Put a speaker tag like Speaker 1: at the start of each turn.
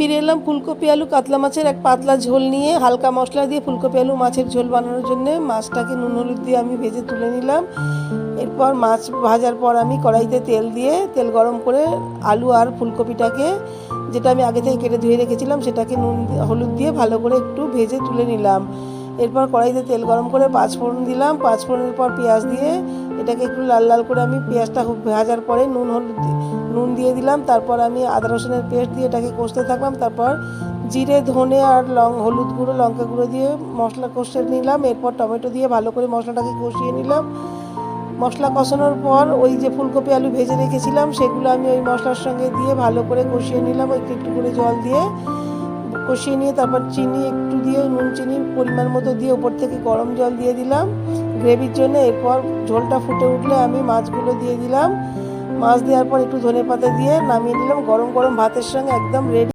Speaker 1: ফিরে এলাম ফুলকপি আলু কাতলা মাছের এক পাতলা ঝোল নিয়ে। হালকা মশলা দিয়ে ফুলকপি আলু মাছের ঝোল বানানোর জন্য মাছটাকে নুন হলুদ দিয়ে আমি ভেজে তুলে নিলাম। এরপর মাছ ভাজার পর আমি কড়াইতে তেল দিয়ে তেল গরম করে আলু আর ফুলকপিটাকে, যেটা আমি আগে থেকে কেটে ধুয়ে রেখেছিলাম, সেটাকে নুন হলুদ দিয়ে ভালো করে একটু ভেজে তুলে নিলাম। এরপর কড়াইতে তেল গরম করে পাঁচফোড়ন দিলাম। পাঁচফোড়নের পর পেঁয়াজ দিয়ে এটাকে একটু লাল লাল করে আমি পেঁয়াজটা ভাজার পরে নুন দিয়ে দিলাম। তারপর আমি আদা রসুনের পেস্ট দিয়ে এটাকে কষতে থাকলাম। তারপর জিরে ধনে আর হলুদ গুঁড়ো লঙ্কা গুঁড়ো দিয়ে মশলা কষে নিলাম। এরপর টমেটো দিয়ে ভালো করে মশলাটাকে কষিয়ে নিলাম। মশলা কষানোর পর ওই যে ফুলকপি আলু ভেজে রেখেছিলাম সেগুলো আমি ওই মশলার সঙ্গে দিয়ে ভালো করে কষিয়ে নিলাম। একটু একটু করে জল দিয়ে কষিয়ে নিয়ে তারপর চিনি একটু দিয়ে নুন চিনির পরিমাণ মতো দিয়ে উপর থেকে গরম জল দিয়ে দিলাম গ্রেভির জন্য। এরপর ঝোলটা ফুটে উঠলে আমি মাছগুলো দিয়ে দিলাম। মাছ দেওয়ার পর একটু ধনেপাতা দিয়ে নামিয়ে নিলাম। গরম গরম ভাতের সঙ্গে একদম রেডি।